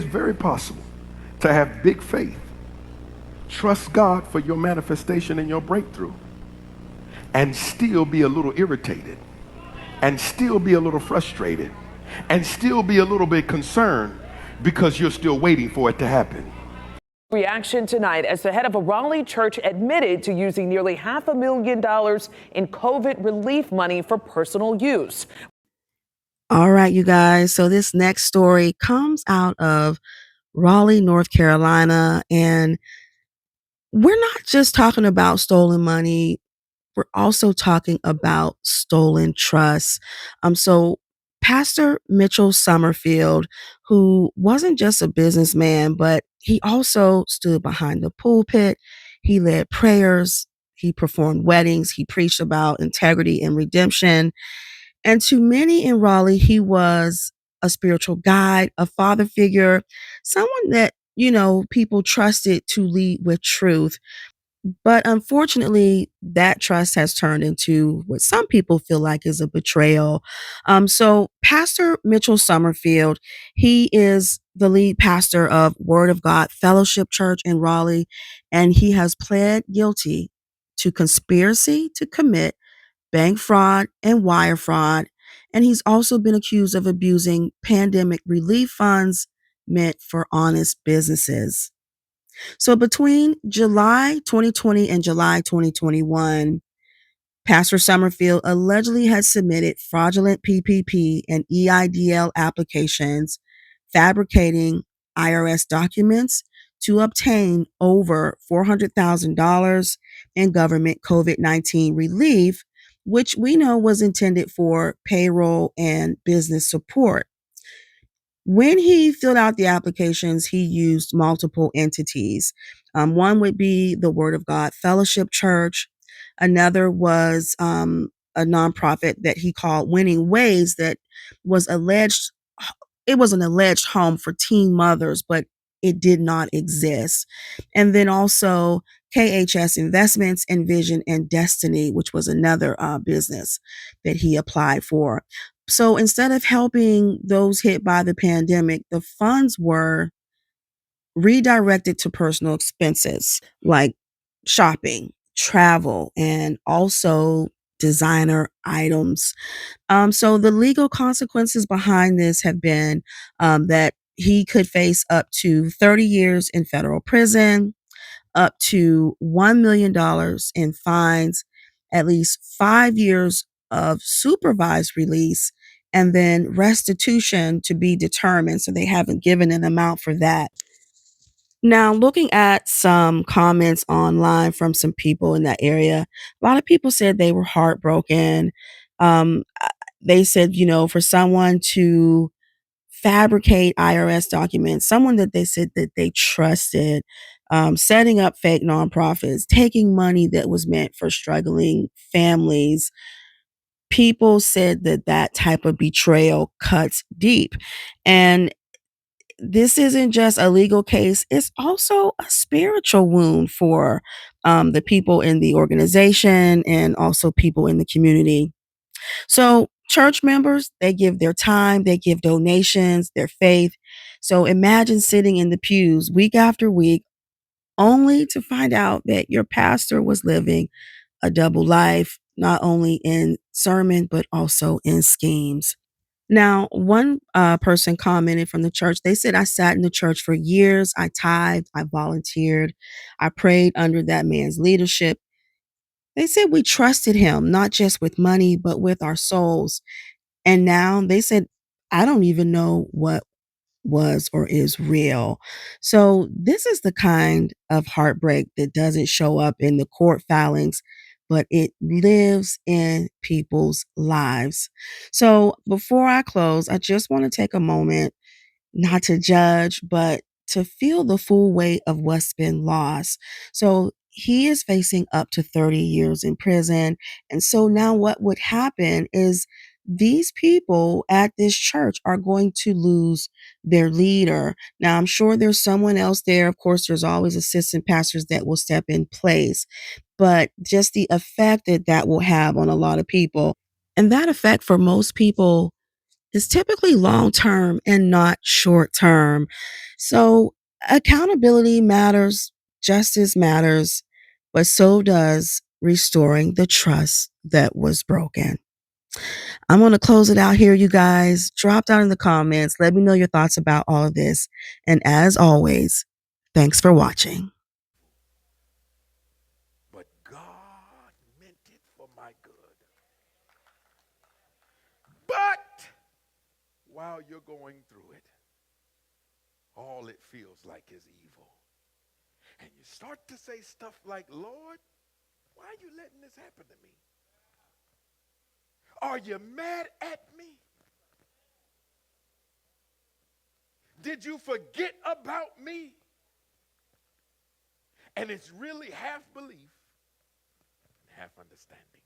very possible to have big faith, trust God for your manifestation and your breakthrough, and still be a little irritated, and still be a little frustrated, and still be a little bit concerned because you're still waiting for it to happen. Reaction tonight as the head of a Raleigh church admitted to using nearly $500,000 in COVID relief money for personal use. All right, you guys. So this next story comes out of Raleigh, North Carolina. And we're not just talking about stolen money. We're also talking about stolen trust. So Pastor Mitchell Summerfield, who wasn't just a businessman, but he also stood behind the pulpit. He led prayers. He performed weddings. He preached about integrity and redemption. And to many in Raleigh, he was a spiritual guide, a father figure, someone that, people trusted to lead with truth. But unfortunately, that trust has turned into what some people feel like is a betrayal. So Pastor Mitchell Summerfield, he is the lead pastor of Word of God Fellowship Church in Raleigh, and he has pled guilty to conspiracy to commit bank fraud and wire fraud. And he's also been accused of abusing pandemic relief funds meant for honest businesses. So between July 2020 and July 2021, Pastor Summerfield allegedly had submitted fraudulent PPP and EIDL applications, fabricating IRS documents to obtain over $400,000 in government COVID-19 relief, which we know was intended for payroll and business support. When he filled out the applications, he used multiple entities. One would be the Word of God Fellowship Church. Another was a nonprofit that he called Winning Ways that was alleged, it was an alleged home for teen mothers, but it did not exist. And then also KHS Investments and Vision and Destiny, which was another business that he applied for. So instead of helping those hit by the pandemic, the funds were redirected to personal expenses like shopping, travel, and also designer items. So the legal consequences behind this have been that he could face up to 30 years in federal prison, up to $1 million in fines, at least 5 years of supervised release, and then restitution to be determined. So they haven't given an amount for that. Now, looking at some comments online from some people in that area, a lot of people said they were heartbroken. They said, for someone to fabricate IRS documents, someone that they said that they trusted, setting up fake nonprofits, taking money that was meant for struggling families. People said that that type of betrayal cuts deep. And this isn't just a legal case, it's also a spiritual wound for the people in the organization and also people in the community. So, church members, they give their time, they give donations, their faith. So, imagine sitting in the pews week after week only to find out that your pastor was living a double life, not only in sermon, but also in schemes. Now, one person commented from the church. They said, I sat in the church for years. I tithed, I volunteered, I prayed under that man's leadership. They said we trusted him, not just with money, but with our souls. And now they said, I don't even know what was or is real. So, this is the kind of heartbreak that doesn't show up in the court filings, but it lives in people's lives. So, before I close, I just want to take a moment not to judge, but to feel the full weight of what's been lost. So he is facing up to 30 years in prison. And so now what would happen is these people at this church are going to lose their leader. Now, I'm sure there's someone else there. Of course, there's always assistant pastors that will step in place, but just the effect that that will have on a lot of people. And that effect for most people is typically long term and not short term. So, accountability matters, justice matters, but so does restoring the trust that was broken. I'm going to close it out here, you guys. Drop down in the comments. Let me know your thoughts about all of this. And as always, thanks for watching. But God meant it for my good. But while you're going through it, all it feels like is evil. And you start to say stuff like, Lord, why are you letting this happen to me? Are you mad at me? Did you forget about me? And it's really half belief, half understanding.